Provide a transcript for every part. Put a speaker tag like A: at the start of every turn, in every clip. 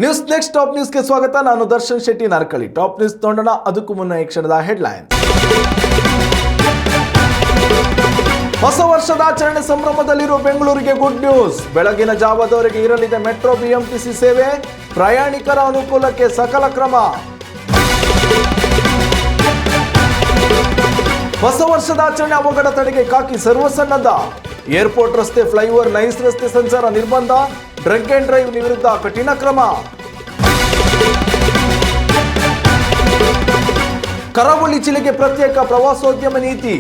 A: News next top ನ್ಯೂಸ್ಗೆ ಸ್ವಾಗತ. ನಾನು ದರ್ಶನ್ ಶೆಟ್ಟಿ ನಾರ್ಕಳಿ. ಟಾಪ್ ನ್ಯೂಸ್ ನೋಡೋಣ. ಅದಕ್ಕೂ ಮುನ್ನ ಈ ಕ್ಷಣದ ಹೆಡ್ಲೈನ್. ಹೊಸ ವರ್ಷದಾಚರಣೆ ಸಂಭ್ರಮದಲ್ಲಿರುವ ಬೆಂಗಳೂರಿಗೆ ಗುಡ್ ನ್ಯೂಸ್. ಬೆಳಗಿನ ಜಾವದವರೆಗೆ ಇರಲಿದೆ ಮೆಟ್ರೋ ಬಿಎಂಟಿಸಿ ಸೇವೆ. ಪ್ರಯಾಣಿಕರ ಅನುಕೂಲಕ್ಕೆ ಸಕಲ ಕ್ರಮ. ಹೊಸ ವರ್ಷದಾಚರಣೆ ಅವಘಡ ತಡೆಗೆ ಕಾಕಿ ಸರ್ವಸನ್ನದ್ಧ. ಏರ್ಪೋರ್ಟ್ ರಸ್ತೆ, ಫ್ಲೈಓವರ್, ನೈಸ್ ರಸ್ತೆ ಸಂಚಾರ ನಿರ್ಬಂಧ. ಡ್ರಂಕ್ ಅಂಡ್ ಡ್ರೈವ್ ವಿರುದ್ಧ ಕಠಿಣ ಕ್ರಮ. ಕರಾವಳಿ ಜಿಲ್ಲೆಗೆ ಪ್ರತ್ಯೇಕ ಪ್ರವಾಸೋದ್ಯಮ ನೀತಿ.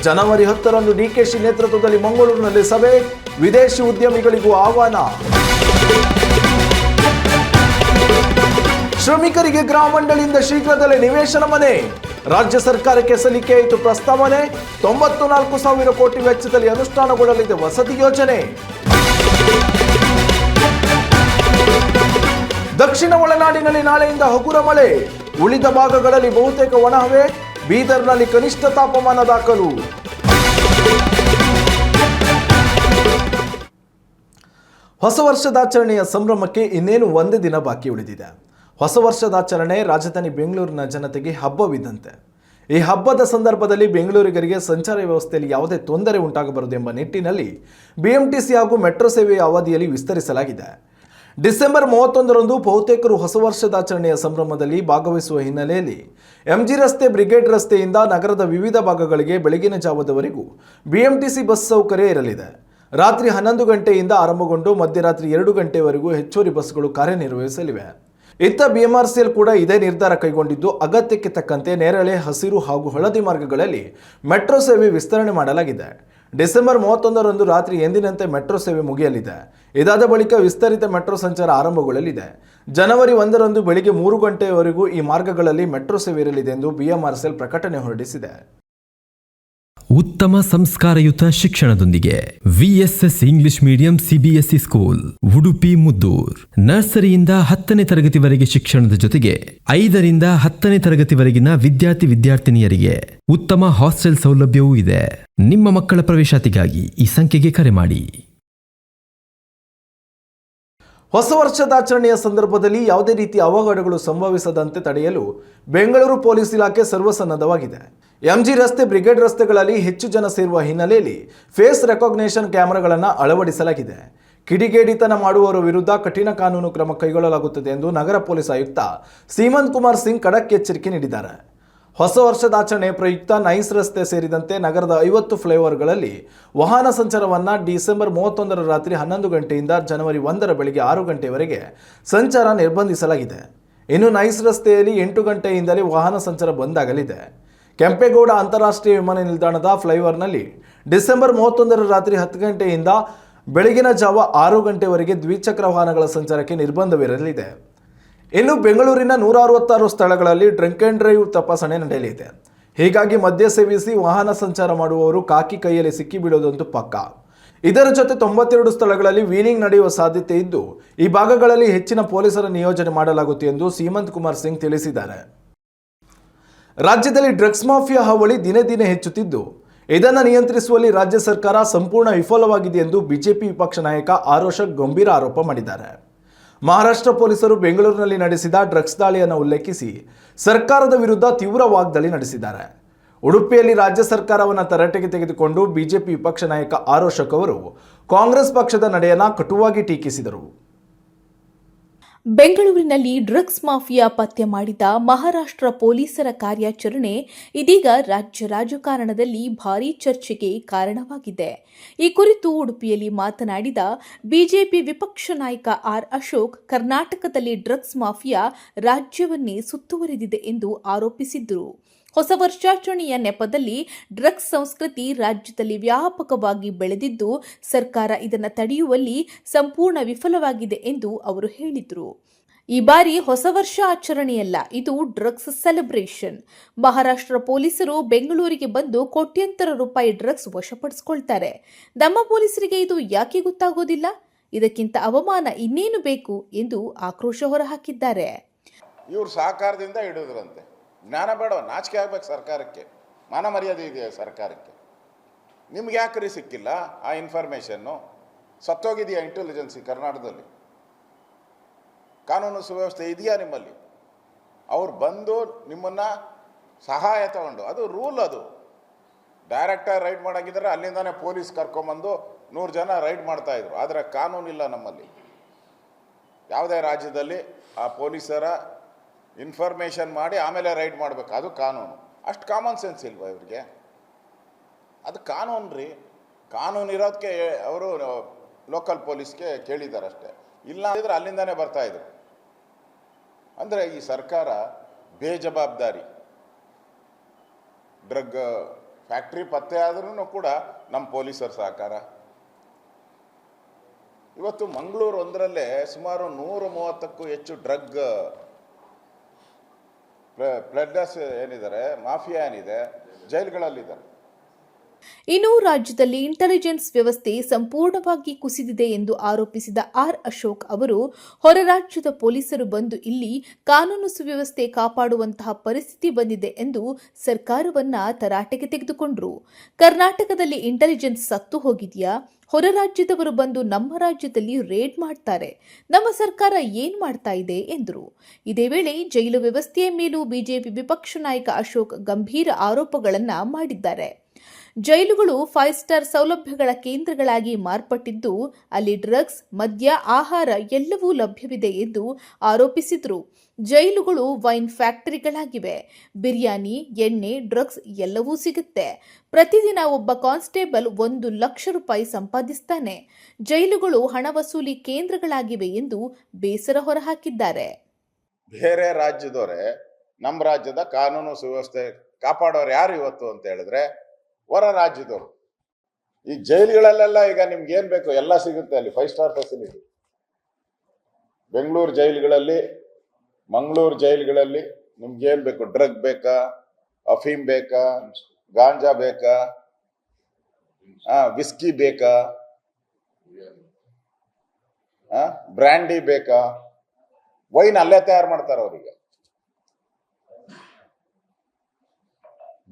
A: ಜನವರಿ 10ರಂದು ಡಿಕೆಶಿ ನೇತೃತ್ವದಲ್ಲಿ ಮಂಗಳೂರಿನಲ್ಲಿ ಸಭೆ. ವಿದೇಶಿ ಉದ್ಯಮಿಗಳಿಗೂ ಆಹ್ವಾನ. ಶ್ರಮಿಕರಿಗೆ ಗ್ರಾಮ ಮಂಡಳಿಯಿಂದ ಶೀಘ್ರದಲ್ಲೇ ನಿವೇಶನ ಮನೆ. ರಾಜ್ಯ ಸರ್ಕಾರಕ್ಕೆ ಸಲ್ಲಿಕೆಯಾಯಿತು ಪ್ರಸ್ತಾವನೆ. 94,000 ಕೋಟಿ ವೆಚ್ಚದಲ್ಲಿ ಅನುಷ್ಠಾನಗೊಳ್ಳಲಿದೆ ವಸತಿ ಯೋಜನೆ. ದಕ್ಷಿಣ ಒಳನಾಡಿನಲ್ಲಿ ನಾಳೆಯಿಂದ ಹಗುರ ಮಳೆ. ಉಳಿದ ಭಾಗಗಳಲ್ಲಿ ಬಹುತೇಕ ಒಣಹವೆ. ಬೀದರ್ನಲ್ಲಿ ಕನಿಷ್ಠ ತಾಪಮಾನ ದಾಖಲು. ಹೊಸ ವರ್ಷದಾಚರಣೆಯ ಸಂಭ್ರಮಕ್ಕೆ ಇನ್ನೇನು ಒಂದೇ ದಿನ ಬಾಕಿ ಉಳಿದಿದೆ. ಹೊಸ ವರ್ಷದಾಚರಣೆ ರಾಜಧಾನಿ ಬೆಂಗಳೂರಿನ ಜನತೆಗೆ ಹಬ್ಬವಿದ್ದಂತೆ. ಈ ಹಬ್ಬದ ಸಂದರ್ಭದಲ್ಲಿ ಬೆಂಗಳೂರಿಗರಿಗೆ ಸಂಚಾರ ವ್ಯವಸ್ಥೆಯಲ್ಲಿ ಯಾವುದೇ ತೊಂದರೆ ಉಂಟಾಗಬಾರದು ಎಂಬ ನಿಟ್ಟಿನಲ್ಲಿ ಬಿಎಂಟಿಸಿ ಹಾಗೂ ಮೆಟ್ರೋ ಸೇವೆಯ ಅವಧಿಯಲ್ಲಿ ವಿಸ್ತರಿಸಲಾಗಿದೆ. ಡಿಸೆಂಬರ್ 31ರಂದು ಬಹುತೇಕರು ಹೊಸ ವರ್ಷದಾಚರಣೆಯ ಸಂಭ್ರಮದಲ್ಲಿ ಭಾಗವಹಿಸುವ ಹಿನ್ನೆಲೆಯಲ್ಲಿ ಎಂಜಿ ರಸ್ತೆ, ಬ್ರಿಗೇಡ್ ರಸ್ತೆಯಿಂದ ನಗರದ ವಿವಿಧ ಭಾಗಗಳಿಗೆ ಬೆಳಗಿನ ಜಾವದವರೆಗೂ ಬಿಎಂಟಿಸಿ ಬಸ್ ಸೌಕರ್ಯ ಇರಲಿದೆ. ರಾತ್ರಿ 11 ಗಂಟೆಯಿಂದ ಆರಂಭಗೊಂಡು ಮಧ್ಯರಾತ್ರಿ 2 ಗಂಟೆವರೆಗೂ ಹೆಚ್ಚುವರಿ ಬಸ್ಗಳು ಕಾರ್ಯನಿರ್ವಹಿಸಲಿವೆ. ಇತ್ತ ಬಿಎಂಆರ್ಸಿಎಲ್ ಕೂಡ ಇದೇ ನಿರ್ಧಾರ ಕೈಗೊಂಡಿದ್ದು, ಅಗತ್ಯಕ್ಕೆ ತಕ್ಕಂತೆ ನೇರಳೆ, ಹಸಿರು ಹಾಗೂ ಹಳದಿ ಮಾರ್ಗಗಳಲ್ಲಿ ಮೆಟ್ರೋ ಸೇವೆ ವಿಸ್ತರಣೆ ಮಾಡಲಾಗಿದೆ. ಡಿಸೆಂಬರ್ 31ರಂದು ರಾತ್ರಿ ಎಂದಿನಂತೆ ಮೆಟ್ರೋ ಸೇವೆ ಮುಗಿಯಲಿದೆ. ಇದಾದ ಬಳಿಕ ವಿಸ್ತರಿತ ಮೆಟ್ರೋ ಸಂಚಾರ ಆರಂಭಗೊಳ್ಳಲಿದೆ. ಜನವರಿ 1ರಂದು ಬೆಳಿಗ್ಗೆ 3 ಗಂಟೆಯವರೆಗೂ ಈ ಮಾರ್ಗಗಳಲ್ಲಿ ಮೆಟ್ರೋ ಸೇವೆ ಇರಲಿದೆ ಎಂದು ಬಿಎಂಆರ್ಸಿಎಲ್ ಪ್ರಕಟಣೆ ಹೊರಡಿಸಿದೆ.
B: ಉತ್ತಮ ಸಂಸ್ಕಾರಯುತ ಶಿಕ್ಷಣದೊಂದಿಗೆ VSS English medium CBSE school, Udupi, Muddur. ನರ್ಸರಿಯಿಂದ 10ನೇ ತರಗತಿವರೆಗೆ ಶಿಕ್ಷಣದ ಜೊತೆಗೆ 5ರಿಂದ 10ನೇ ತರಗತಿವರೆಗಿನ ವಿದ್ಯಾರ್ಥಿನಿಯರಿಗೆ ಉತ್ತಮ ಹಾಸ್ಟೆಲ್ ಸೌಲಭ್ಯವೂ ಇದೆ. ನಿಮ್ಮ ಮಕ್ಕಳ ಪ್ರವೇಶಾತಿಗಾಗಿ ಈ ಸಂಖ್ಯೆಗೆ ಕರೆ ಮಾಡಿ.
A: ಹೊಸ ವರ್ಷದಾಚರಣೆಯ ಸಂದರ್ಭದಲ್ಲಿ ಯಾವುದೇ ರೀತಿಯ ಅವಘಡಗಳು ಸಂಭವಿಸದಂತೆ ತಡೆಯಲು ಬೆಂಗಳೂರು ಪೊಲೀಸ್ ಇಲಾಖೆ ಸರ್ವಸನ್ನದ್ಧವಾಗಿದೆ. ಎಂಜಿ ರಸ್ತೆ, ಬ್ರಿಗೇಡ್ ರಸ್ತೆಗಳಲ್ಲಿ ಹೆಚ್ಚು ಜನ ಸೇರುವ ಹಿನ್ನೆಲೆಯಲ್ಲಿ ಫೇಸ್ ರೆಕಾಗ್ನಿಷನ್ ಕ್ಯಾಮೆರಾಗಳನ್ನು ಅಳವಡಿಸಲಾಗಿದೆ. ಕಿಡಿಗೇಡಿತನ ಮಾಡುವವರ ವಿರುದ್ಧ ಕಠಿಣ ಕಾನೂನು ಕ್ರಮ ಕೈಗೊಳ್ಳಲಾಗುತ್ತದೆ ಎಂದು ನಗರ ಪೊಲೀಸ್ ಆಯುಕ್ತ ಸೀಮಂತ್ ಕುಮಾರ್ ಸಿಂಗ್ ಖಡಕ್ ಎಚ್ಚರಿಕೆ ನೀಡಿದ್ದಾರೆ. ಹೊಸ ವರ್ಷದಾಚರಣೆ ಪ್ರಯುಕ್ತ ನೈಸ್ ರಸ್ತೆ ಸೇರಿದಂತೆ ನಗರದ 50 ಫ್ಲೈಓವರ್ಗಳಲ್ಲಿ ವಾಹನ ಸಂಚಾರವನ್ನು ಡಿಸೆಂಬರ್ 31ರ ರಾತ್ರಿ 11 ಗಂಟೆಯಿಂದ ಜನವರಿ 1ರ ಬೆಳಗ್ಗೆ 6 ಗಂಟೆಯವರೆಗೆ ಸಂಚಾರ ನಿರ್ಬಂಧಿಸಲಾಗಿದೆ. ಇನ್ನು ನೈಸ್ ರಸ್ತೆಯಲ್ಲಿ 8 ಗಂಟೆಯಿಂದಲೇ ವಾಹನ ಸಂಚಾರ ಬಂದಾಗಲಿದೆ. ಕೆಂಪೇಗೌಡ ಅಂತಾರಾಷ್ಟ್ರೀಯ ವಿಮಾನ ನಿಲ್ದಾಣದ ಫ್ಲೈಓವರ್ನಲ್ಲಿ ಡಿಸೆಂಬರ್ 31ರ ರಾತ್ರಿ 10 ಗಂಟೆಯಿಂದ ಬೆಳಗಿನ ಜಾವ 6 ಗಂಟೆವರೆಗೆ ದ್ವಿಚಕ್ರ ವಾಹನಗಳ ಸಂಚಾರಕ್ಕೆ ನಿರ್ಬಂಧವಿರಲಿದೆ. ಇನ್ನು ಬೆಂಗಳೂರಿನ 166 ಸ್ಥಳಗಳಲ್ಲಿ ಡ್ರಂಕ್ ಅಂಡ್ ಡ್ರೈವ್ ತಪಾಸಣೆ ನಡೆಯಲಿದೆ. ಹೀಗಾಗಿ ಮದ್ಯ ಸೇವಿಸಿ ವಾಹನ ಸಂಚಾರ ಮಾಡುವವರು ಕಾಕಿ ಕೈಯಲ್ಲಿ ಸಿಕ್ಕಿಬೀಳೋದಂತೂ ಪಕ್ಕಾ. ಇದರ ಜೊತೆ 92 ಸ್ಥಳಗಳಲ್ಲಿ ವೀಲಿಂಗ್ ನಡೆಯುವ ಸಾಧ್ಯತೆ ಇದ್ದು, ಈ ಭಾಗಗಳಲ್ಲಿ ಹೆಚ್ಚಿನ ಪೊಲೀಸರ ನಿಯೋಜನೆ ಮಾಡಲಾಗುತ್ತದೆ ಎಂದು ಸೀಮಂತ್ ಕುಮಾರ್ ಸಿಂಗ್ ತಿಳಿಸಿದ್ದಾರೆ. ರಾಜ್ಯದಲ್ಲಿ ಡ್ರಗ್ಸ್ ಮಾಫಿಯಾ ಹಾವಳಿ ದಿನೇ ದಿನೇ ಹೆಚ್ಚುತ್ತಿದ್ದು, ಇದನ್ನು ನಿಯಂತ್ರಿಸುವಲ್ಲಿ ರಾಜ್ಯ ಸರ್ಕಾರ ಸಂಪೂರ್ಣ ವಿಫಲವಾಗಿದೆ ಎಂದು ಬಿಜೆಪಿ ವಿಪಕ್ಷ ನಾಯಕ ಆರ್ ಅಶೋಕ್ ಗಂಭೀರ ಆರೋಪ ಮಾಡಿದ್ದಾರೆ. ಮಹಾರಾಷ್ಟ್ರ ಪೊಲೀಸರು ಬೆಂಗಳೂರಿನಲ್ಲಿ ನಡೆಸಿದ ಡ್ರಗ್ಸ್ ದಾಳಿಯನ್ನು ಉಲ್ಲೇಖಿಸಿ ಸರ್ಕಾರದ ವಿರುದ್ಧ ತೀವ್ರ ವಾಗ್ದಾಳಿ ನಡೆಸಿದ್ದಾರೆ. ಉಡುಪಿಯಲ್ಲಿ ರಾಜ್ಯ ಸರ್ಕಾರವನ್ನು ತರಾಟೆಗೆ ತೆಗೆದುಕೊಂಡು ಬಿಜೆಪಿ ವಿಪಕ್ಷ ನಾಯಕ ಆರ್ ಅಶೋಕ್ ಅವರು ಕಾಂಗ್ರೆಸ್ ಪಕ್ಷದ ನಡೆಯನ್ನು ಕಟುವಾಗಿ ಟೀಕಿಸಿದರು.
C: ಬೆಂಗಳೂರಿನಲ್ಲಿ ಡ್ರಗ್ಸ್ ಮಾಫಿಯಾ ಪತ್ತೆ ಮಾಡಿದ ಮಹಾರಾಷ್ಟ್ರ ಪೊಲೀಸರ ಕಾರ್ಯಾಚರಣೆ ಇದೀಗ ರಾಜ್ಯ ರಾಜಕಾರಣದಲ್ಲಿ ಭಾರೀ ಚರ್ಚೆಗೆ ಕಾರಣವಾಗಿದೆ. ಈ ಕುರಿತು ಉಡುಪಿಯಲ್ಲಿ ಮಾತನಾಡಿದ ಬಿಜೆಪಿ ವಿಪಕ್ಷ ನಾಯಕ ಆರ್ ಅಶೋಕ್, ಕರ್ನಾಟಕದಲ್ಲಿ ಡ್ರಗ್ಸ್ ಮಾಫಿಯಾ ರಾಜ್ಯವನ್ನೇ ಸುತ್ತುವರಿದಿದೆ ಎಂದು ಆರೋಪಿಸಿದರು. ಹೊಸ ವರ್ಷಾಚರಣೆಯ ನೆಪದಲ್ಲಿ ಡ್ರಗ್ಸ್ ಸಂಸ್ಕೃತಿ ರಾಜ್ಯದಲ್ಲಿ ವ್ಯಾಪಕವಾಗಿ ಬೆಳೆದಿದ್ದು, ಸರ್ಕಾರ ಇದನ್ನು ತಡೆಯುವಲ್ಲಿ ಸಂಪೂರ್ಣ ವಿಫಲವಾಗಿದೆ ಎಂದು ಅವರು ಹೇಳಿದರು. ಈ ಬಾರಿ ಹೊಸ ವರ್ಷ ಆಚರಣೆಯಲ್ಲ, ಇದು ಡ್ರಗ್ಸ್ ಸೆಲೆಬ್ರೇಷನ್. ಮಹಾರಾಷ್ಟ್ರ ಪೊಲೀಸರು ಬೆಂಗಳೂರಿಗೆ ಬಂದು ಕೋಟ್ಯಂತರ ರೂಪಾಯಿ ಡ್ರಗ್ಸ್ ವಶಪಡಿಸಿಕೊಳ್ತಾರೆ. ನಮ್ಮ ಪೊಲೀಸರಿಗೆ ಇದು ಯಾಕೆ ಗೊತ್ತಾಗೋದಿಲ್ಲ? ಇದಕ್ಕಿಂತ ಅವಮಾನ ಇನ್ನೇನು ಬೇಕು ಎಂದು ಆಕ್ರೋಶ ಹೊರಹಾಕಿದ್ದಾರೆ.
D: ಇವರು ಸಹಕಾರದಿಂದ ಹಿಡಿದ್ರಂತೆ. ಜ್ಞಾನ ಬೇಡ, ನಾಚಿಕೆ ಆಗ್ಬೇಕು ಸರ್ಕಾರಕ್ಕೆ, ಮಾನ ಮರ್ಯಾದೆ ಇದೆಯಾ ಸರ್ಕಾರಕ್ಕೆ? ನಿಮ್ಗೆ ಯಾಕ್ರಿ ಸಿಕ್ಕಿಲ್ಲ ಆ ಇನ್ಫಾರ್ಮೇಷನ್ನು? ಸತ್ತೋಗಿದೆಯಾ ಇಂಟೆಲಿಜೆನ್ಸಿ ಕರ್ನಾಟಕದಲ್ಲಿ? ಕಾನೂನು ಸುವ್ಯವಸ್ಥೆ ಇದೆಯಾ ನಿಮ್ಮಲ್ಲಿ? ಅವ್ರು ಬಂದು ನಿಮ್ಮನ್ನು ಸಹಾಯ ತಗೊಂಡು, ಅದು ರೂಲ್, ಅದು ಡೈರೆಕ್ಟಾಗಿ ರೈಡ್ ಮಾಡೋಂಗಿದ್ರೆ ಅಲ್ಲಿಂದಾನೆ ಪೊಲೀಸ್ ಕರ್ಕೊಂಬಂದು 100 ಜನ ರೈಡ್ ಮಾಡ್ತಾಯಿದ್ರು. ಆದರೆ ಕಾನೂನಿಲ್ಲ ನಮ್ಮಲ್ಲಿ. ಯಾವುದೇ ರಾಜ್ಯದಲ್ಲಿ ಆ ಪೊಲೀಸರ ಇನ್ಫಾರ್ಮೇಷನ್ ಮಾಡಿ ಆಮೇಲೆ ರೈಡ್ ಮಾಡಬೇಕು, ಅದು ಕಾನೂನು. ಅಷ್ಟು ಕಾಮನ್ ಸೆನ್ಸ್ ಇಲ್ವಾ ಇವ್ರಿಗೆ? ಅದು ಕಾನೂನು ರೀ. ಕಾನೂನು ಇರೋದಕ್ಕೆ ಅವರು ಲೋಕಲ್ ಪೊಲೀಸ್ಗೆ ಕೇಳಿದ್ದಾರೆ ಅಷ್ಟೇ. ಇಲ್ಲ ಅಂದಿದ್ರೆ ಅಲ್ಲಿಂದಾನೇ ಬರ್ತಾಯಿದ್ರು. ಅಂದರೆ ಈ ಸರ್ಕಾರ ಬೇಜವಾಬ್ದಾರಿ. ಡ್ರಗ್ ಫ್ಯಾಕ್ಟ್ರಿ ಪತ್ತೆ ಆದ್ರೂ ಕೂಡ ನಮ್ಮ ಪೊಲೀಸರ ಸಹಕಾರ. ಇವತ್ತು ಮಂಗಳೂರು ಒಂದರಲ್ಲೇ ಸುಮಾರು 130ಕ್ಕೂ ಹೆಚ್ಚು ಡ್ರಗ್ ಪ್ಲೆಡ್ಡರ್ಸ್ ಏನಿದ್ದಾರೆ, ಮಾಫಿಯಾ ಏನಿದೆ, ಜೈಲುಗಳಲ್ಲಿದ್ದಾರೆ.
C: ಇನ್ನು ರಾಜ್ಯದಲ್ಲಿ ಇಂಟೆಲಿಜೆನ್ಸ್ ವ್ಯವಸ್ಥೆ ಸಂಪೂರ್ಣವಾಗಿ ಕುಸಿದಿದೆ ಎಂದು ಆರೋಪಿಸಿದ ಆರ್ ಅಶೋಕ್ ಅವರು, ಹೊರ ರಾಜ್ಯದ ಪೊಲೀಸರು ಬಂದು ಇಲ್ಲಿ ಕಾನೂನು ಸುವ್ಯವಸ್ಥೆ ಕಾಪಾಡುವಂತಹ ಪರಿಸ್ಥಿತಿ ಬಂದಿದೆ ಎಂದು ಸರ್ಕಾರವನ್ನ ತರಾಟೆಗೆ ತೆಗೆದುಕೊಂಡರು. ಕರ್ನಾಟಕದಲ್ಲಿ ಇಂಟೆಲಿಜೆನ್ಸ್ ಸತ್ತು ಹೋಗಿದೆಯಾ? ಹೊರ ರಾಜ್ಯದವರು ಬಂದು ನಮ್ಮ ರಾಜ್ಯದಲ್ಲಿ ರೇಡ್ ಮಾಡ್ತಾರೆ, ನಮ್ಮ ಸರ್ಕಾರ ಏನ್ ಮಾಡ್ತಾ ಇದೆ ಎಂದರು. ಇದೇ ವೇಳೆ ಜೈಲು ವ್ಯವಸ್ಥೆಯ ಮೇಲೂ ಬಿಜೆಪಿ ವಿಪಕ್ಷ ನಾಯಕ ಅಶೋಕ್ ಗಂಭೀರ ಆರೋಪಗಳನ್ನ ಮಾಡಿದ್ದಾರೆ. ಜೈಲುಗಳು 5 ಸ್ಟಾರ್ ಸೌಲಭ್ಯಗಳ ಕೇಂದ್ರಗಳಾಗಿ ಮಾರ್ಪಟ್ಟಿದ್ದು, ಅಲ್ಲಿ ಡ್ರಗ್ಸ್, ಮದ್ಯ, ಆಹಾರ ಎಲ್ಲವೂ ಲಭ್ಯವಿದೆ ಎಂದು ಆರೋಪಿಸಿದರು. ಜೈಲುಗಳು ವೈನ್ ಫ್ಯಾಕ್ಟರಿಗಳಾಗಿವೆ. ಬಿರಿಯಾನಿ, ಎಣ್ಣೆ, ಡ್ರಗ್ಸ್ ಎಲ್ಲವೂ ಸಿಗುತ್ತೆ. ಪ್ರತಿದಿನ ಒಬ್ಬ ಕಾನ್ಸ್ಟೇಬಲ್ 1 ಲಕ್ಷ ರೂಪಾಯಿ ಸಂಪಾದಿಸ್ತಾನೆ. ಜೈಲುಗಳು ಹಣ ವಸೂಲಿ ಕೇಂದ್ರಗಳಾಗಿವೆ ಎಂದು ಬೇಸರ ಹೊರಹಾಕಿದ್ದಾರೆ.
D: ಬೇರೆ ರಾಜ್ಯದವರೇ ನಮ್ಮ ರಾಜ್ಯದ ಕಾನೂನು ಸುವ್ಯವಸ್ಥೆ ಕಾಪಾಡೋರು ಯಾರು ಇವತ್ತು ಅಂತ ಹೇಳಿದ್ರೆ ಹೊರ ರಾಜ್ಯದವರು. ಈ ಜೈಲುಗಳಲ್ಲೆಲ್ಲ ಈಗ ನಿಮ್ಗೆ ಏನ್ ಬೇಕು ಎಲ್ಲ ಸಿಗುತ್ತೆ ಅಲ್ಲಿ, 5 ಸ್ಟಾರ್ ಫೆಸಿಲಿಟಿ. ಬೆಂಗಳೂರು ಜೈಲುಗಳಲ್ಲಿ, ಮಂಗಳೂರು ಜೈಲುಗಳಲ್ಲಿ ನಿಮ್ಗೆ ಏನ್ ಬೇಕು? ಡ್ರಗ್ ಬೇಕಾ, ಅಫೀಮ್ ಬೇಕಾ, ಗಾಂಜಾ ಬೇಕಾ, ವಿಸ್ಕಿ ಬೇಕಾ, ಬ್ರ್ಯಾಂಡಿ ಬೇಕಾ? ವೈನ್ ಅಲ್ಲೇ ತಯಾರು ಮಾಡ್ತಾರೆ ಅವರಿಗೆ.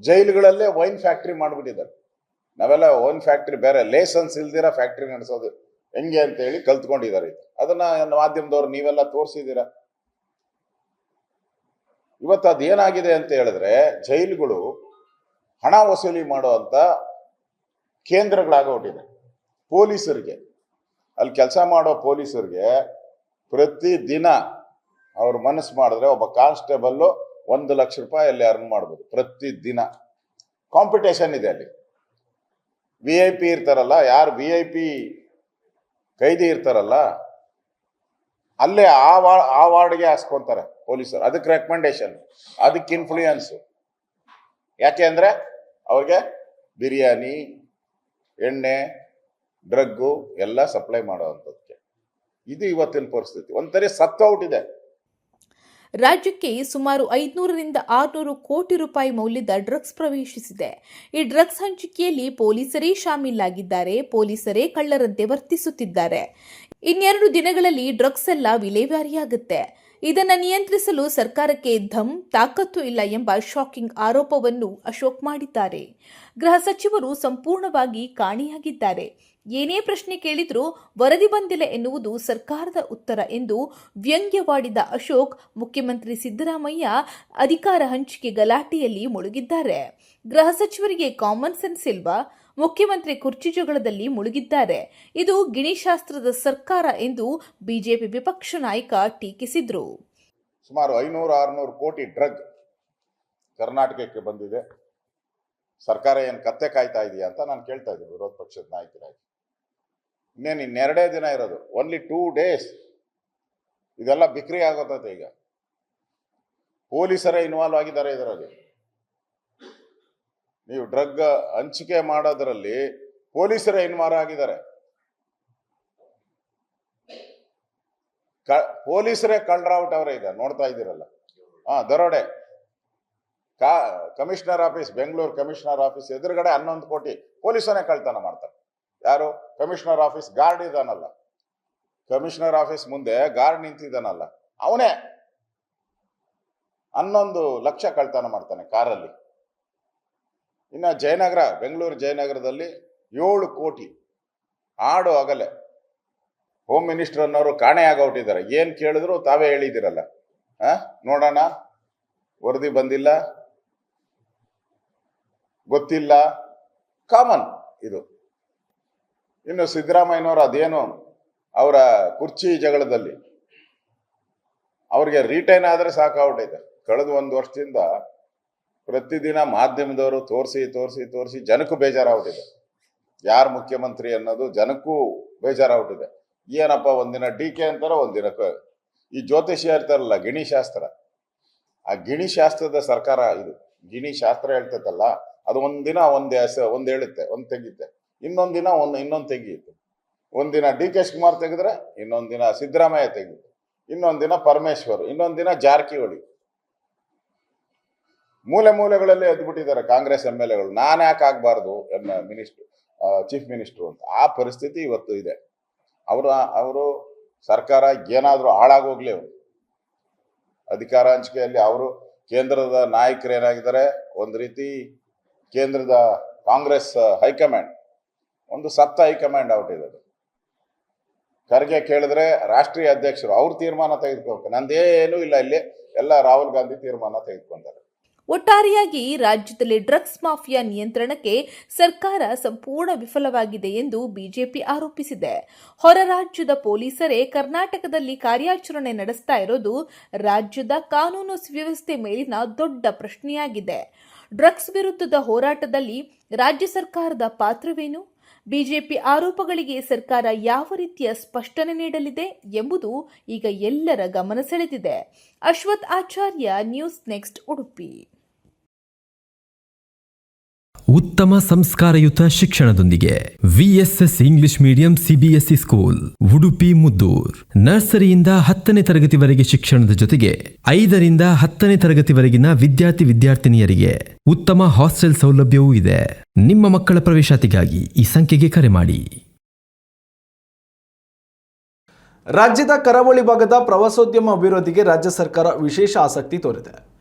D: ಜೈಲುಗಳಲ್ಲೇ ವೈನ್ ಫ್ಯಾಕ್ಟ್ರಿ ಮಾಡ್ಬಿಟ್ಟಿದ್ದಾರೆ. ನಾವೆಲ್ಲ ವೈನ್ ಫ್ಯಾಕ್ಟ್ರಿ ಬೇರೆ ಲೈಸೆನ್ಸ್ ಇಲ್ದಿರ ಫ್ಯಾಕ್ಟ್ರಿ ನಡೆಸೋದು ಹೆಂಗೆ ಅಂತ ಹೇಳಿ ಕಲ್ತ್ಕೊಂಡಿದ್ದಾರೆ. ಅದನ್ನ ಮಾಧ್ಯಮದವ್ರು ನೀವೆಲ್ಲ ತೋರಿಸಿದ್ದೀರಾ. ಇವತ್ತು ಅದೇನಾಗಿದೆ ಅಂತ ಹೇಳಿದ್ರೆ ಜೈಲುಗಳು ಹಣ ವಸೂಲಿ ಮಾಡುವಂತ ಕೇಂದ್ರಗಳಾಗೋಟಿದೆ. ಪೊಲೀಸರಿಗೆ, ಅಲ್ಲಿ ಕೆಲಸ ಮಾಡೋ ಪೊಲೀಸರಿಗೆ ಪ್ರತಿ ದಿನ ಅವ್ರ ಮನಸ್ಸು ಮಾಡಿದ್ರೆ ಒಬ್ಬ ಕಾನ್ಸ್ಟೇಬಲ್ 1 ಲಕ್ಷ ರೂಪಾಯಿ ಅಲ್ಲಿ ಅರ್ನ್ ಮಾಡ್ಬೋದು ಪ್ರತಿ ದಿನ. ಕಾಂಪಿಟೇಷನ್ ಇದೆ ಅಲ್ಲಿ. VIP ಇರ್ತಾರಲ್ಲ, ಯಾರು VIP ಕೈದಿ ಇರ್ತಾರಲ್ಲ, ಅಲ್ಲೇ ಆ ವಾರ್ಡ್ಗೆ ಹಾಸ್ಕೊಂತಾರೆ ಪೊಲೀಸರು. ಅದಕ್ಕೆ ರೆಕಮೆಂಡೇಶನ್, ಅದಕ್ಕೆ ಇನ್ಫ್ಲೂಯೆನ್ಸ್. ಯಾಕೆ ಅಂದ್ರೆ ಅವ್ರಿಗೆ ಬಿರಿಯಾನಿ, ಎಣ್ಣೆ, ಡ್ರಗ್ಗು ಎಲ್ಲ ಸಪ್ಲೈ ಮಾಡೋವಂಥದ್ದಕ್ಕೆ. ಇದು ಇವತ್ತಿನ ಪರಿಸ್ಥಿತಿ. ಒಂಥರ ಸತ್ತೌಟ್ ಇದೆ.
C: ರಾಜ್ಯಕ್ಕೆ ಸುಮಾರು 500ರಿಂದ 600 ಕೋಟಿ ರೂಪಾಯಿ ಮೌಲ್ಯದ ಡ್ರಗ್ಸ್ ಪ್ರವೇಶಿಸಿದೆ. ಈ ಡ್ರಗ್ಸ್ ಹಂಚಿಕೆಯಲ್ಲಿ ಪೊಲೀಸರೇ ಶಾಮೀಲಾಗಿದ್ದಾರೆ. ಪೊಲೀಸರೇ ಕಳ್ಳರಂತೆ ವರ್ತಿಸುತ್ತಿದ್ದಾರೆ. ಇನ್ನೆರಡು ದಿನಗಳಲ್ಲಿ ಡ್ರಗ್ಸ್ ಎಲ್ಲ ವಿಲೇವಾರಿಯಾಗುತ್ತೆ. ಇದನ್ನು ನಿಯಂತ್ರಿಸಲು ಸರ್ಕಾರಕ್ಕೆ ತಾಕತ್ತು ಇಲ್ಲ ಎಂಬ ಶಾಕಿಂಗ್ ಆರೋಪವನ್ನು ಅಶೋಕ್ ಮಾಡಿದ್ದಾರೆ. ಗೃಹ ಸಚಿವರು ಸಂಪೂರ್ಣವಾಗಿ ಕಾಣೆಯಾಗಿದ್ದಾರೆ. ಏನೇ ಪ್ರಶ್ನೆ ಕೇಳಿದ್ರೂ ವರದಿ ಬಂದಿಲ್ಲ ಎನ್ನುವುದು ಸರ್ಕಾರದ ಉತ್ತರ ಎಂದು ವ್ಯಂಗ್ಯವಾಡಿದ ಅಶೋಕ್, ಮುಖ್ಯಮಂತ್ರಿ ಸಿದ್ದರಾಮಯ್ಯ ಅಧಿಕಾರ ಹಂಚಿಕೆ ಗಲಾಟೆಯಲ್ಲಿ ಮುಳುಗಿದ್ದಾರೆ. ಗೃಹ ಸಚಿವರಿಗೆ ಕಾಮನ್ ಸೆನ್ಸ್ ಇಲ್ವಾ? ಮುಖ್ಯಮಂತ್ರಿ ಕುರ್ಚಿ ಜಗಳದಲ್ಲಿ ಮುಳುಗಿದ್ದಾರೆ. ಇದು ಗಿಣಿಶಾಸ್ತ್ರದ ಸರ್ಕಾರ ಎಂದು ಬಿಜೆಪಿ ವಿಪಕ್ಷ ನಾಯಕ ಟೀಕಿಸಿದ್ರು.
D: ಸುಮಾರು 500-600 ಕೋಟಿ ಡ್ರಗ್ ಕರ್ನಾಟಕಕ್ಕೆ ಬಂದಿದೆ. ಸರ್ಕಾರ ಏನು ಕತ್ತೆ ಕಾಯ್ತಾ ಇದೆಯಾ ಅಂತ ನಾನು ಕೇಳ್ತಾ ಇದ್ದೀನಿ ವಿರೋಧ ಪಕ್ಷದ ನಾಯಕರಾಗಿ. ಇನ್ನೆರಡೇ ದಿನ ಇರೋದು, ಓನ್ಲಿ 2 days ಇದೆಲ್ಲ ಬಿಕ್ರಿ ಆಗೋತೈತೆ. ಈಗ ಪೊಲೀಸರೇ ಇನ್ವಾಲ್ವ್ ಆಗಿದ್ದಾರೆ ಇದರಲ್ಲಿ. ನೀವು ಡ್ರಗ್ ಹಂಚಿಕೆ ಮಾಡೋದ್ರಲ್ಲಿ ಪೊಲೀಸರೇ ಇನ್ವಾಲ್ವ್ ಆಗಿದ್ದಾರೆ. ಪೊಲೀಸರೇ ಕಳ್ಳರಾವುಟ್ ಅವರೇ. ಈಗ ನೋಡ್ತಾ ಇದ್ದೀರಲ್ಲ, ದರೋಡೆ. Commissioner office, Bengaluru commissioner office ಎದುರುಗಡೆ 11 ಕೋಟಿ ಪೊಲೀಸನೇ ಕಳ್ತನ ಮಾಡ್ತಾರೆ. ಯಾರು? ಕಮಿಷನರ್ ಆಫೀಸ್ ಗಾರ್ಡ್ ಇದಾನಲ್ಲ, ಕಮಿಷನರ್ ಆಫೀಸ್ ಮುಂದೆ ಗಾರ್ಡ್ ನಿಂತಿದ್ದಾನಲ್ಲ, ಅವನೇ 11 ಲಕ್ಷ ಕಳ್ತನ ಮಾಡ್ತಾನೆ ಕಾರಲ್ಲಿ. ಇನ್ನು ಜಯನಗರ, ಬೆಂಗಳೂರು ಜಯನಗರದಲ್ಲಿ 7 ಕೋಟಿ ಆಡು ಅಗಲೆ ಹೋಮ್ ಮಿನಿಸ್ಟರ್ ಅನ್ನೋರು ಕಾಣೆ ಆಗೋಟಿದ್ದಾರೆ. ಏನ್ ಕೇಳಿದ್ರು ತಾವೇ ಹೇಳಿದಿರಲ್ಲ. ನೋಡೋಣ, ವರದಿ ಬಂದಿಲ್ಲ, ಗೊತ್ತಿಲ್ಲ, ಕಾಮನ್ ಇದು. ಇನ್ನು ಸಿದ್ದರಾಮಯ್ಯನವರು ಅದೇನು ಅವರ ಕುರ್ಚಿ ಜಗಳದಲ್ಲಿ ಅವ್ರಿಗೆ ರಿಟೈನ್ ಆದ್ರೆ ಸಾಕಾಗ್ಬಿಟ್ಟೈತೆ. ಕಳೆದ 1 ವರ್ಷದಿಂದ ಪ್ರತಿದಿನ ಮಾಧ್ಯಮದವರು ತೋರಿಸಿ ಜನಕ್ಕೂ ಬೇಜಾರಾಗ್ಬಿಟ್ಟಿದೆ. ಯಾರು ಮುಖ್ಯಮಂತ್ರಿ ಅನ್ನೋದು ಜನಕ್ಕೂ ಬೇಜಾರಾಗ್ಬಿಟ್ಟಿದೆ. ಏನಪ್ಪ, ಒಂದಿನ DK ಅಂತಾರ, ಒಂದಿನ ಈ ಜ್ಯೋತಿಷ್ಯ ಇರ್ತಾರಲ್ಲ, ಗಿಣಿಶಾಸ್ತ್ರ, ಆ ಗಿಣಿಶಾಸ್ತ್ರದ ಸರ್ಕಾರ ಇದು. ಗಿಣಿಶಾಸ್ತ್ರ ಹೇಳ್ತೈತಲ್ಲ, ಅದು ಒಂದಿನ ಒಂದ್ ಹೇಳುತ್ತೆ, ಒಂದ್ ತೆಗಿತೆ, ಇನ್ನೊಂದ್ ದಿನ ಇನ್ನೊಂದ್ ತೆಗಿಯುತ್ತೆ. ಒಂದಿನ DK ಶಿವಕುಮಾರ್ ತೆಗೆದ್ರೆ ಇನ್ನೊಂದ್ ದಿನ ಸಿದ್ದರಾಮಯ್ಯ ತೆಗಿಯುತ್ತೆ, ಇನ್ನೊಂದ್ ದಿನ ಪರಮೇಶ್ವರ್, ಇನ್ನೊಂದ್ ದಿನ ಜಾರಕಿಹೊಳಿ. ಮೂಲೆಗಳಲ್ಲಿ ಎದ್ಬಿಟ್ಟಿದ್ದಾರೆ ಕಾಂಗ್ರೆಸ್ MLAಗಳು. ನಾನು ಯಾಕೆ ಆಗ್ಬಾರ್ದು ಚೀಫ್ ಮಿನಿಸ್ಟರ್ ಅಂತ. ಆ ಪರಿಸ್ಥಿತಿ ಇವತ್ತು ಇದೆ. ಅವರು ಸರ್ಕಾರ ಏನಾದ್ರೂ ಹಾಳಾಗೋಗ್ಲಿ, ಅವರು ಅಧಿಕಾರ ಹಂಚಿಕೆಯಲ್ಲಿ ಅವರು ಕೇಂದ್ರದ ನಾಯಕರು ಏನಾಗಿದ್ದಾರೆ, ಒಂದು ರೀತಿ ಕೇಂದ್ರದ ಕಾಂಗ್ರೆಸ್ ಹೈಕಮಾಂಡ್ ಒಂದು ಸತ್ತ ಹೈಕಮಾಂಡ್ ಔಟಿದೆ. ಖರ್ಗೆ ಕೇಳಿದ್ರೆ ರಾಷ್ಟ್ರೀಯ ಅಧ್ಯಕ್ಷರು ಅವ್ರು ತೀರ್ಮಾನ ತೆಗೆದುಕೋಬೇಕು, ನಂದೇನೂ ಇಲ್ಲ, ಇಲ್ಲಿ ಎಲ್ಲ ರಾಹುಲ್ ಗಾಂಧಿ ತೀರ್ಮಾನ ತೆಗೆದುಕೊಂಡಾರೆ.
C: ಒಟ್ಟಾರೆಯಾಗಿ ರಾಜ್ಯದಲ್ಲಿ ಡ್ರಗ್ಸ್ ಮಾಫಿಯಾ ನಿಯಂತ್ರಣಕ್ಕೆ ಸರ್ಕಾರ ಸಂಪೂರ್ಣ ವಿಫಲವಾಗಿದೆ ಎಂದು ಬಿಜೆಪಿ ಆರೋಪಿಸಿದೆ. ಹೊರ ರಾಜ್ಯದ ಪೊಲೀಸರೇ ಕರ್ನಾಟಕದಲ್ಲಿ ಕಾರ್ಯಾಚರಣೆ ನಡೆಸ್ತಾ ಇರೋದು ರಾಜ್ಯದ ಕಾನೂನು ಸುವ್ಯವಸ್ಥೆ ಮೇಲಿನ ದೊಡ್ಡ ಪ್ರಶ್ನೆಯಾಗಿದೆ. ಡ್ರಗ್ಸ್ ವಿರುದ್ಧದ ಹೋರಾಟದಲ್ಲಿ ರಾಜ್ಯ ಸರ್ಕಾರದ ಪಾತ್ರವೇನು? ಬಿಜೆಪಿ ಆರೋಪಗಳಿಗೆ ಸರ್ಕಾರ ಯಾವ ರೀತಿಯ ಸ್ಪಷ್ಟನೆ ನೀಡಲಿದೆ ಎಂಬುದು ಈಗ ಎಲ್ಲರ ಗಮನ ಸೆಳೆದಿದೆ. Ashwath Acharya, news next, Udupi.
B: ಉತ್ತಮ ಸಂಸ್ಕಾರಯುತ ಶಿಕ್ಷಣದೊಂದಿಗೆ VSS English medium CBSE school, Udupi Muddur. ನರ್ಸರಿಯಿಂದ 10ನೇ ತರಗತಿವರೆಗೆ ಶಿಕ್ಷಣದ ಜೊತೆಗೆ 5ರಿಂದ 10ನೇ ತರಗತಿವರೆಗಿನ ವಿದ್ಯಾರ್ಥಿನಿಯರಿಗೆ ಉತ್ತಮ ಹಾಸ್ಟೆಲ್ ಸೌಲಭ್ಯವೂ ಇದೆ. ನಿಮ್ಮ ಮಕ್ಕಳ ಪ್ರವೇಶಾತಿಗಾಗಿ ಈ ಸಂಖ್ಯೆಗೆ ಕರೆ ಮಾಡಿ.
A: ರಾಜ್ಯದ ಕರಾವಳಿ ಭಾಗದ ಪ್ರವಾಸೋದ್ಯಮ ಅಭಿವೃದ್ಧಿಗೆ ರಾಜ್ಯ ಸರ್ಕಾರ ವಿಶೇಷ ಆಸಕ್ತಿ ತೋರಿದೆ.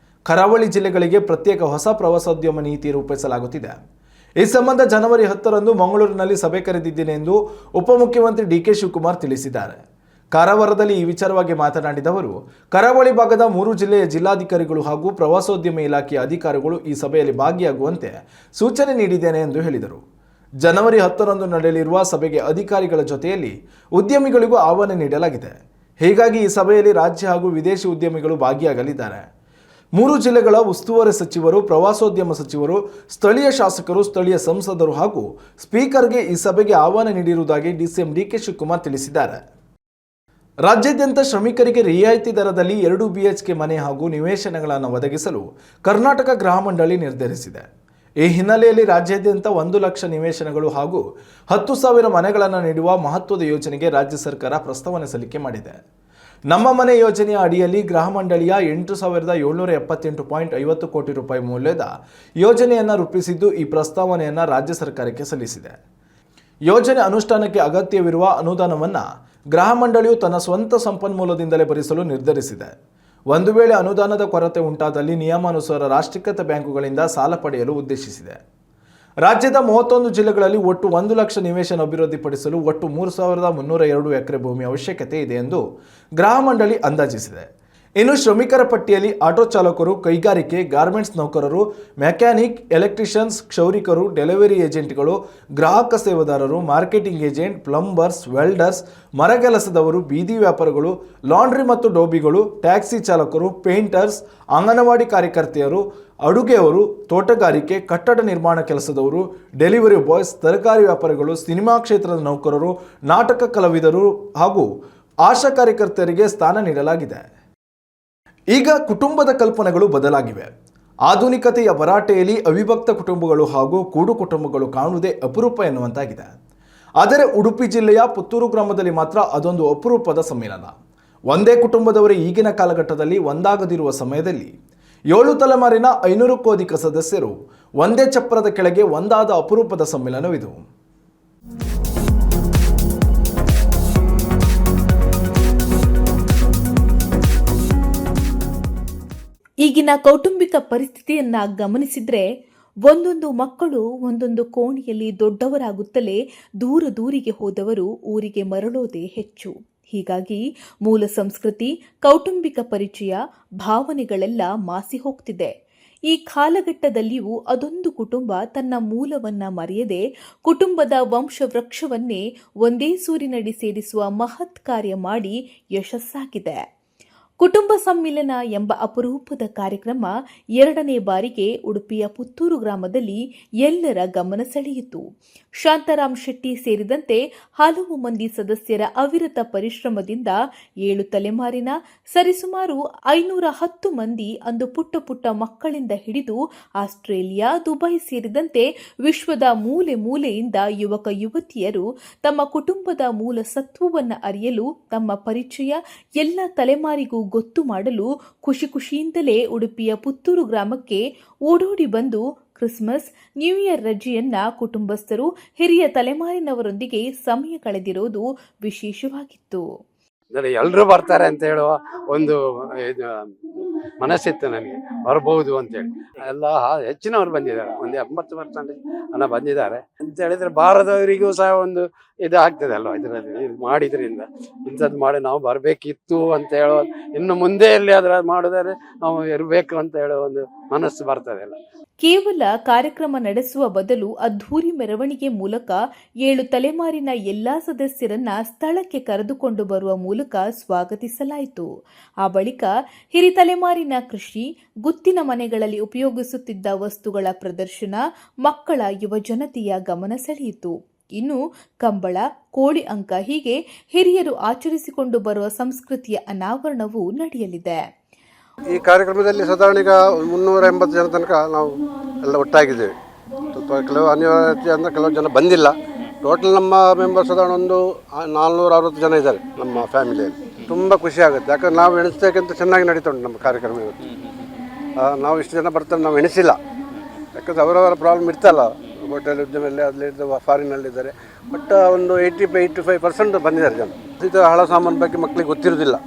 A: ಕರಾವಳಿ ಜಿಲ್ಲೆಗಳಿಗೆ ಪ್ರತ್ಯೇಕ ಹೊಸ ಪ್ರವಾಸೋದ್ಯಮ ನೀತಿ ರೂಪಿಸಲಾಗುತ್ತಿದೆ. ಈ ಸಂಬಂಧ ಜನವರಿ 10ರಂದು ಮಂಗಳೂರಿನಲ್ಲಿ ಸಭೆ ಕರೆದಿದ್ದೇನೆ ಎಂದು ಉಪಮುಖ್ಯಮಂತ್ರಿ DK ಶಿವಕುಮಾರ್ ತಿಳಿಸಿದ್ದಾರೆ. ಕಾರವಾರದಲ್ಲಿ ಈ ವಿಚಾರವಾಗಿ ಮಾತನಾಡಿದ ಅವರು, ಕರಾವಳಿ ಭಾಗದ 3 ಜಿಲ್ಲೆಯ ಜಿಲ್ಲಾಧಿಕಾರಿಗಳು ಹಾಗೂ ಪ್ರವಾಸೋದ್ಯಮ ಇಲಾಖೆಯ ಅಧಿಕಾರಿಗಳು ಈ ಸಭೆಯಲ್ಲಿ ಭಾಗಿಯಾಗುವಂತೆ ಸೂಚನೆ ನೀಡಿದ್ದೇನೆ ಎಂದು ಹೇಳಿದರು. ಜನವರಿ 10ರಂದು ನಡೆಯಲಿರುವ ಸಭೆಗೆ ಅಧಿಕಾರಿಗಳ ಜೊತೆಯಲ್ಲಿ ಉದ್ಯಮಿಗಳಿಗೂ ಆಹ್ವಾನ ನೀಡಲಾಗಿದೆ. ಹೀಗಾಗಿ ಈ ಸಭೆಯಲ್ಲಿ ರಾಜ್ಯ ಹಾಗೂ ವಿದೇಶಿ ಉದ್ಯಮಿಗಳು ಭಾಗಿಯಾಗಲಿದ್ದಾರೆ. 3 ಜಿಲ್ಲೆಗಳ ಉಸ್ತುವಾರಿ ಸಚಿವರು, ಪ್ರವಾಸೋದ್ಯಮ ಸಚಿವರು, ಸ್ಥಳೀಯ ಶಾಸಕರು, ಸ್ಥಳೀಯ ಸಂಸದರು ಹಾಗೂ ಸ್ಪೀಕರ್ಗೆ ಈ ಸಭೆಗೆ ಆಹ್ವಾನ ನೀಡಿರುವುದಾಗಿ DCM DK ಶಿವಕುಮಾರ್ ತಿಳಿಸಿದ್ದಾರೆ. ರಾಜ್ಯಾದ್ಯಂತ ಶ್ರಮಿಕರಿಗೆ ರಿಯಾಯಿತಿ ದರದಲ್ಲಿ 2 BHK ಮನೆ ಹಾಗೂ ನಿವೇಶನಗಳನ್ನು ಒದಗಿಸಲು ಕರ್ನಾಟಕ ಗೃಹ ಮಂಡಳಿ ನಿರ್ಧರಿಸಿದೆ. ಈ ಹಿನ್ನೆಲೆಯಲ್ಲಿ ರಾಜ್ಯಾದ್ಯಂತ 1 ಲಕ್ಷ ನಿವೇಶನಗಳು ಹಾಗೂ 10,000 ಮನೆಗಳನ್ನು ನೀಡುವ ಮಹತ್ವದ ಯೋಜನೆಗೆ ರಾಜ್ಯ ಸರ್ಕಾರ ಪ್ರಸ್ತಾವನೆ ಸಲ್ಲಿಕೆ ಮಾಡಿದೆ. ನಮ್ಮ ಮನೆ ಯೋಜನೆಯ ಅಡಿಯಲ್ಲಿ ಗೃಹ ಮಂಡಳಿಯ 8,778.50 ಕೋಟಿ ರೂಪಾಯಿ ಮೌಲ್ಯದ ಯೋಜನೆಯನ್ನು ರೂಪಿಸಿದ್ದು, ಈ ಪ್ರಸ್ತಾವನೆಯನ್ನು ರಾಜ್ಯ ಸರ್ಕಾರಕ್ಕೆ ಸಲ್ಲಿಸಿದೆ. ಯೋಜನೆ ಅನುಷ್ಠಾನಕ್ಕೆ ಅಗತ್ಯವಿರುವ ಅನುದಾನವನ್ನು ಗೃಹ ಮಂಡಳಿಯು ತನ್ನ ಸ್ವಂತ ಸಂಪನ್ಮೂಲದಿಂದಲೇ ಭರಿಸಲು ನಿರ್ಧರಿಸಿದೆ. ಒಂದು ವೇಳೆ ಅನುದಾನದ ಕೊರತೆ ಉಂಟಾದಲ್ಲಿ ನಿಯಮಾನುಸಾರ ರಾಷ್ಟ್ರೀಕೃತ ಬ್ಯಾಂಕುಗಳಿಂದ ಸಾಲ ಪಡೆಯಲು ಉದ್ದೇಶಿಸಿದೆ. ರಾಜ್ಯದ 31 ಜಿಲ್ಲೆಗಳಲ್ಲಿ ಒಟ್ಟು 1 ಲಕ್ಷ ನಿವೇಶನ ಅಭಿವೃದ್ಧಿಪಡಿಸಲು ಒಟ್ಟು 3,302 ಎಕರೆ ಭೂಮಿ ಅವಶ್ಯಕತೆ ಇದೆ ಎಂದು ಗೃಹ ಮಂಡಳಿ ಅಂದಾಜಿಸಿದೆ. ಇನ್ನು ಶ್ರಮಿಕರ ಪಟ್ಟಿಯಲ್ಲಿ ಆಟೋ ಚಾಲಕರು, ಕೈಗಾರಿಕೆ, ಗಾರ್ಮೆಂಟ್ಸ್ ನೌಕರರು, ಮೆಕ್ಯಾನಿಕ್, ಎಲೆಕ್ಟ್ರಿಷಿಯನ್ಸ್, ಕ್ಷೌರಿಕರು, ಡೆಲಿವರಿ ಏಜೆಂಟ್ಗಳು, ಗ್ರಾಹಕ ಸೇವಾದಾರರು, ಮಾರ್ಕೆಟಿಂಗ್ ಏಜೆಂಟ್, ಪ್ಲಂಬರ್ಸ್, ವೆಲ್ಡರ್ಸ್, ಮರಗೆಲಸದವರು, ಬೀದಿ ವ್ಯಾಪಾರಿಗಳು, ಲಾಂಡ್ರಿ ಮತ್ತು ಡೋಬಿಗಳು, ಟ್ಯಾಕ್ಸಿ ಚಾಲಕರು, ಪೇಂಟರ್ಸ್, ಅಂಗನವಾಡಿ ಕಾರ್ಯಕರ್ತೆಯರು, ಅಡುಗೆಯವರು, ತೋಟಗಾರಿಕೆ, ಕಟ್ಟಡ ನಿರ್ಮಾಣ ಕೆಲಸದವರು, ಡೆಲಿವರಿ ಬಾಯ್ಸ್, ತರಕಾರಿ ವ್ಯಾಪಾರಿಗಳು, ಸಿನಿಮಾ ಕ್ಷೇತ್ರದ ನೌಕರರು, ನಾಟಕ ಕಲಾವಿದರು ಹಾಗೂ ಆಶಾ ಕಾರ್ಯಕರ್ತೆಯರಿಗೆ ಸ್ಥಾನ ನೀಡಲಾಗಿದೆ. ಈಗ ಕುಟುಂಬದ ಕಲ್ಪನೆಗಳು ಬದಲಾಗಿವೆ. ಆಧುನಿಕತೆಯ ಭರಾಟೆಯಲ್ಲಿ ಅವಿಭಕ್ತ ಕುಟುಂಬಗಳು ಹಾಗೂ ಕೂಡು ಕುಟುಂಬಗಳು ಕಾಣುವುದೇ ಅಪರೂಪ ಎನ್ನುವಂತಾಗಿದೆ. ಆದರೆ ಉಡುಪಿ ಜಿಲ್ಲೆಯ ಪುತ್ತೂರು ಗ್ರಾಮದಲ್ಲಿ ಮಾತ್ರ ಅದೊಂದು ಅಪರೂಪದ ಸಮ್ಮಿಲನ. ಒಂದೇ ಕುಟುಂಬದವರೇ ಈಗಿನ ಕಾಲಘಟ್ಟದಲ್ಲಿ ಒಂದಾಗದಿರುವ ಸಮಯದಲ್ಲಿ 7 ತಲೆಮಾರಿನ 500ಕ್ಕೂ ಅಧಿಕ ಸದಸ್ಯರು ಒಂದೇ ಚಪ್ರದ ಕೆಳಗೆ ಒಂದಾದ ಅಪರೂಪದ ಸಮ್ಮಿಲನವಿದು.
C: ಈಗಿನ ಕೌಟುಂಬಿಕ ಪರಿಸ್ಥಿತಿಯನ್ನ ಗಮನಿಸಿದ್ರೆ ಒಂದೊಂದು ಮಕ್ಕಳು ಒಂದೊಂದು ಕೋಣೆಯಲ್ಲಿ ದೊಡ್ಡವರಾಗುತ್ತಲೇ ದೂರಿಗೆ ಹೋದವರು ಊರಿಗೆ ಮರಳೋದೇ ಹೆಚ್ಚು. ಹೀಗಾಗಿ ಮೂಲ ಸಂಸ್ಕೃತಿ, ಕೌಟುಂಬಿಕ ಪರಿಚಯ, ಭಾವನೆಗಳೆಲ್ಲ ಮಾಸಿ ಹೋಗ್ತಿದೆ. ಈ ಕಾಲಘಟ್ಟದಲ್ಲಿಯೂ ಅದೊಂದು ಕುಟುಂಬ ತನ್ನ ಮೂಲವನ್ನ ಮರೆಯದೆ ಕುಟುಂಬದ ವಂಶವೃಕ್ಷವನ್ನೇ ಒಂದೇ ಸೂರಿನಡಿ ಸೇರಿಸುವ ಮಹತ್ ಕಾರ್ಯ ಮಾಡಿ ಯಶಸ್ಸಾಗಿದೆ. ಕುಟುಂಬ ಸಮ್ಮಿಲನ ಎಂಬ ಅಪರೂಪದ ಕಾರ್ಯಕ್ರಮ 2ನೇ ಬಾರಿಗೆ ಉಡುಪಿಯ ಪುತ್ತೂರು ಗ್ರಾಮದಲ್ಲಿ ಎಲ್ಲರ ಗಮನ ಸೆಳೆಯಿತು. ಶಾಂತಾರಾಮ್ ಶೆಟ್ಟಿ ಸೇರಿದಂತೆ ಹಲವು ಮಂದಿ ಸದಸ್ಯರ ಅವಿರತ ಪರಿಶ್ರಮದಿಂದ 7 ತಲೆಮಾರಿನ ಸರಿಸುಮಾರು 510 ಮಂದಿ ಅಂದು ಪುಟ್ಟ ಮಕ್ಕಳಿಂದ ಹಿಡಿದು ಆಸ್ಟ್ರೇಲಿಯಾ, ದುಬೈ ಸೇರಿದಂತೆ ವಿಶ್ವದ ಮೂಲೆ ಮೂಲೆಯಿಂದ ಯುವಕ ಯುವತಿಯರು ತಮ್ಮ ಕುಟುಂಬದ ಮೂಲ ಸತ್ವವನ್ನು ಅರಿಯಲು, ತಮ್ಮ ಪರಿಚಯ ಎಲ್ಲ ತಲೆಮಾರಿಗೂ ಗೊತ್ತು ಮಾಡಲು ಖುಷಿಯಿಂದಲೇ ಉಡುಪಿಯ ಪುತ್ತೂರು ಗ್ರಾಮಕ್ಕೆ ಓಡೋಡಿ ಬಂದು ಕ್ರಿಸ್ಮಸ್, ನ್ಯೂ ಇಯರ್ ರಜೆಯನ್ನ ಕುಟುಂಬಸ್ಥರು, ಹಿರಿಯ ತಲೆಮಾರಿನವರೊಂದಿಗೆ ಸಮಯ ಕಳೆದಿರೋದು ವಿಶೇಷವಾಗಿತ್ತು.
E: ಎಲ್ಲರೂ ಬರ್ತಾರೆ ಅಂತ ಹೇಳುವ ಒಂದು ಮನಸ್ಸಿತ್ತು ನನಗೆ, ಬರಬಹುದು ಅಂತೇಳಿ. ಎಲ್ಲ ಹೆಚ್ಚಿನವರು ಬಂದಿದ್ದಾರೆ, ಒಂದು 80% ಹಣ ಬಂದಿದ್ದಾರೆ ಅಂತ ಹೇಳಿದ್ರೆ ಬಾರದವರಿಗೂ ಸಹ ಒಂದು ಇದು ಆಗ್ತದೆ ಅಲ್ವಾ, ಇದರಲ್ಲಿ ಇದು ಮಾಡಿದ್ರಿಂದ ಇಂಥದ್ದು ಮಾಡಿ ನಾವು ಬರಬೇಕಿತ್ತು ಅಂತ ಹೇಳೋ, ಇನ್ನು ಮುಂದೆ ಎಲ್ಲಿ ಅದರ ಮಾಡಿದರೆ ನಾವು ಇರಬೇಕು ಅಂತ ಹೇಳೋ ಒಂದು ಮನಸ್ಸು ಬರ್ತದೆ ಅಲ್ಲ.
C: ಕೇವಲ ಕಾರ್ಯಕ್ರಮ ನಡೆಸುವ ಬದಲು ಅದ್ಧೂರಿ ಮೆರವಣಿಗೆ ಮೂಲಕ 7 ತಲೆಮಾರಿನ ಎಲ್ಲಾ ಸದಸ್ಯರನ್ನ ಸ್ಥಳಕ್ಕೆ ಕರೆದುಕೊಂಡು ಬರುವ ಮೂಲಕ ಸ್ವಾಗತಿಸಲಾಯಿತು. ಆ ಬಳಿಕ ಹಿರಿ ತಲೆಮಾರಿನ ಕೃಷಿ, ಗುತ್ತಿನ ಮನೆಗಳಲ್ಲಿ ಉಪಯೋಗಿಸುತ್ತಿದ್ದ ವಸ್ತುಗಳ ಪ್ರದರ್ಶನ ಮಕ್ಕಳ ಯುವಜನತೆಯ ಗಮನ ಸೆಳೆಯಿತು. ಇನ್ನು ಕಂಬಳ, ಕೋಳಿ ಅಂಕ ಹೀಗೆ ಹಿರಿಯರು ಆಚರಿಸಿಕೊಂಡು ಬರುವ ಸಂಸ್ಕೃತಿಯ ಅನಾವರಣವೂ ನಡೆಯಲಿದೆ.
F: ಈ ಕಾರ್ಯಕ್ರಮದಲ್ಲಿ ಸಾಧಾರಣ ಈಗ 380 ಜನ ತನಕ ನಾವು ಎಲ್ಲ ಒಟ್ಟಾಗಿದ್ದೇವೆ. ಸ್ವಲ್ಪ ಕೆಲವು ಅನಿವಾರ್ಯತೆ ಅಂದರೆ ಕೆಲವು ಜನ ಬಂದಿಲ್ಲ. ಟೋಟಲ್ ನಮ್ಮ ಮೆಂಬರ್ಸ್ ಸಾಧಾರಣ ಒಂದು 460 ಜನ ಇದ್ದಾರೆ ನಮ್ಮ ಫ್ಯಾಮಿಲಿಯಲ್ಲಿ. ತುಂಬ ಖುಷಿ ಆಗುತ್ತೆ, ಯಾಕಂದ್ರೆ ನಾವು ಎಣಿಸೋಕ್ಕಿಂತ ಚೆನ್ನಾಗಿ ನಡೀತಾ ಉಂಟು ನಮ್ಮ ಕಾರ್ಯಕ್ರಮ ಇವತ್ತು. ನಾವು ಇಷ್ಟು ಜನ ಬರ್ತಾರೆ ನಾವು ಎಣಿಸಿಲ್ಲ, ಯಾಕಂದರೆ ಅವರವರ ಪ್ರಾಬ್ಲಮ್ ಇರ್ತಲ್ಲ, ಹೋಟೆಲ್ ಉದ್ಯಮದಲ್ಲಿ ಅದರಲ್ಲಿ ಫಾರಿನಲ್ಲಿದ್ದಾರೆ. ಬಟ್ ಒಂದು 85% ಬಂದಿದ್ದಾರೆ ಜನ. ಇದು ಹಳ ಸಾಮಾನು ಬಗ್ಗೆ ಮಕ್ಕಳಿಗೆ ಗೊತ್ತಿರೋದಿಲ್ಲ.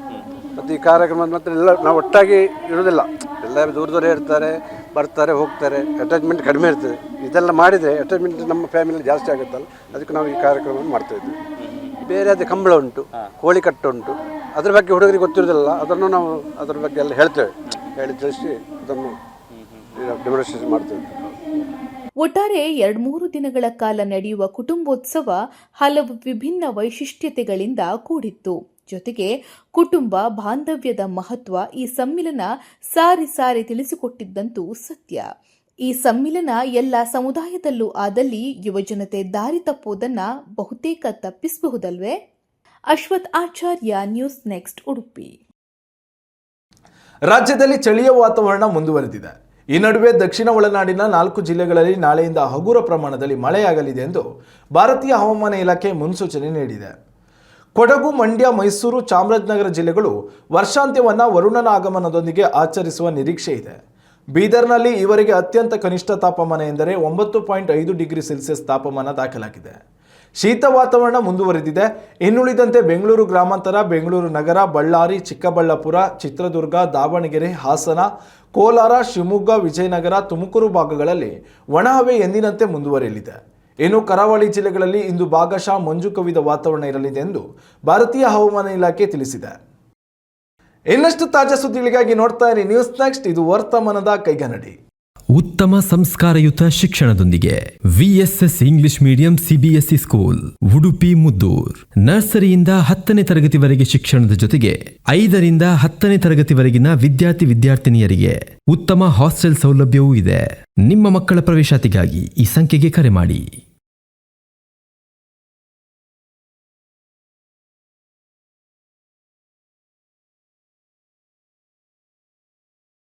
F: ಮತ್ತು ಈ ಕಾರ್ಯಕ್ರಮದ ಮಾತ್ರ ಎಲ್ಲ ನಾವು ಒಟ್ಟಾಗಿ ಇರೋದಿಲ್ಲ, ಎಲ್ಲ ದೂರ ಇರ್ತಾರೆ, ಬರ್ತಾರೆ ಹೋಗ್ತಾರೆ, ಅಟ್ಯಾಚ್ಮೆಂಟ್ ಕಡಿಮೆ ಇರ್ತದೆ. ಇದೆಲ್ಲ ಮಾಡಿದರೆ ಅಟ್ಯಾಚ್ಮೆಂಟ್ ನಮ್ಮ ಫ್ಯಾಮಿಲಿ ಜಾಸ್ತಿ ಆಗುತ್ತಲ್ಲ, ಅದಕ್ಕೆ ನಾವು ಈ ಕಾರ್ಯಕ್ರಮವನ್ನು ಮಾಡ್ತಾಯಿದ್ವಿ. ಬೇರೆ ಅದೇ ಕಂಬಳ ಉಂಟು, ಕೋಳಿ ಕಟ್ಟು ಉಂಟು, ಅದ್ರ ಬಗ್ಗೆ ಹುಡುಗರಿಗೆ ಗೊತ್ತಿರೋದಿಲ್ಲ, ಅದನ್ನು ನಾವು ಅದ್ರ ಬಗ್ಗೆ ಎಲ್ಲ ಹೇಳ್ತೇವೆ, ಹೇಳಿ ತಿಳಿಸಿ ಅದನ್ನು ಡೆಮೋನ್ಸ್ಟ್ರೇಷನ್ ಮಾಡ್ತೇವೆ.
C: ಒಟ್ಟಾರೆ 2-3 ದಿನಗಳ ಕಾಲ ನಡೆಯುವ ಕುಟುಂಬೋತ್ಸವ ಹಲವು ವಿಭಿನ್ನ ವೈಶಿಷ್ಟ್ಯತೆಗಳಿಂದ ಕೂಡಿತ್ತು. ಜೊತೆಗೆ ಕುಟುಂಬ ಬಾಂಧವ್ಯದ ಮಹತ್ವ ಈ ಸಮ್ಮಿಲನ ಸಾರಿ ತಿಳಿಸಿಕೊಟ್ಟಿದ್ದಂತೂ ಸತ್ಯ. ಈ ಸಮ್ಮಿಲನ ಎಲ್ಲ ಸಮುದಾಯದಲ್ಲೂ ಆದಲ್ಲಿ ಯುವಜನತೆ ದಾರಿ ತಪ್ಪುವುದನ್ನ ಬಹುತೇಕ ತಪ್ಪಿಸಬಹುದಲ್ವೇ? Ashwath Acharya, news next, Udupi.
A: ರಾಜ್ಯದಲ್ಲಿ ಚಳಿಯ ವಾತಾವರಣ ಮುಂದುವರೆದಿದೆ. ಈ ನಡುವೆ ದಕ್ಷಿಣ ಒಳನಾಡಿನ 4 ಜಿಲ್ಲೆಗಳಲ್ಲಿ ನಾಳೆಯಿಂದ ಹಗುರ ಪ್ರಮಾಣದಲ್ಲಿ ಮಳೆಯಾಗಲಿದೆ ಎಂದು ಭಾರತೀಯ ಹವಾಮಾನ ಇಲಾಖೆ ಮುನ್ಸೂಚನೆ ನೀಡಿದೆ. ಕೊಡಗು, ಮಂಡ್ಯ, ಮೈಸೂರು, ಚಾಮರಾಜನಗರ ಜಿಲ್ಲೆಗಳು ವರ್ಷಾಂತ್ಯವನ್ನು ವರುಣನ ಆಗಮನದೊಂದಿಗೆ ಆಚರಿಸುವ ನಿರೀಕ್ಷೆ ಇದೆ. ಬೀದರ್ನಲ್ಲಿ ಈವರೆಗೆ ಅತ್ಯಂತ ಕನಿಷ್ಠ ತಾಪಮಾನ ಎಂದರೆ 9.5 ಡಿಗ್ರಿ ಸೆಲ್ಸಿಯಸ್ ತಾಪಮಾನ ದಾಖಲಾಗಿದೆ. ಶೀತ ವಾತಾವರಣ ಮುಂದುವರೆದಿದೆ. ಇನ್ನುಳಿದಂತೆ ಬೆಂಗಳೂರು ಗ್ರಾಮಾಂತರ, ಬೆಂಗಳೂರು ನಗರ, ಬಳ್ಳಾರಿ, ಚಿಕ್ಕಬಳ್ಳಾಪುರ, ಚಿತ್ರದುರ್ಗ, ದಾವಣಗೆರೆ, ಹಾಸನ, ಕೋಲಾರ, ಶಿವಮೊಗ್ಗ, ವಿಜಯನಗರ, ತುಮಕೂರು ಭಾಗಗಳಲ್ಲಿ ಒಣಹವೆ ಎಂದಿನಂತೆ ಮುಂದುವರಿಯಲಿದೆ. ಇನ್ನು ಕರಾವಳಿ ಜಿಲ್ಲೆಗಳಲ್ಲಿ ಇಂದು ಭಾಗಶಃ ಮಂಜು ಕವಿದ ವಾತಾವರಣ ಇರಲಿದೆ ಎಂದು ಭಾರತೀಯ ಹವಾಮಾನ ಇಲಾಖೆ ತಿಳಿಸಿದೆ. ಇನ್ನಷ್ಟು ತಾಜಾ ಸುದ್ದಿಗಳಿಗಾಗಿ ನೋಡ್ತಾ ಇರಿ ನ್ಯೂಸ್ ನೆಕ್ಸ್ಟ್. ಇದು ವರ್ತಮಾನದ ಕೈಗನ್ನಡಿ.
B: ಉತ್ತಮ ಸಂಸ್ಕಾರಯುತ ಶಿಕ್ಷಣದೊಂದಿಗೆ VSS English medium CBSE school, Udupi Muddur. ನರ್ಸರಿಯಿಂದ 10ನೇ ತರಗತಿವರೆಗೆ ಶಿಕ್ಷಣದ ಜೊತೆಗೆ 5ರಿಂದ 10ನೇ ತರಗತಿವರೆಗಿನ ವಿದ್ಯಾರ್ಥಿನಿಯರಿಗೆ ಉತ್ತಮ ಹಾಸ್ಟೆಲ್ ಸೌಲಭ್ಯವೂ ಇದೆ. ನಿಮ್ಮ ಮಕ್ಕಳ ಪ್ರವೇಶಾತಿಗಾಗಿ ಈ ಸಂಖ್ಯೆಗೆ ಕರೆ ಮಾಡಿ.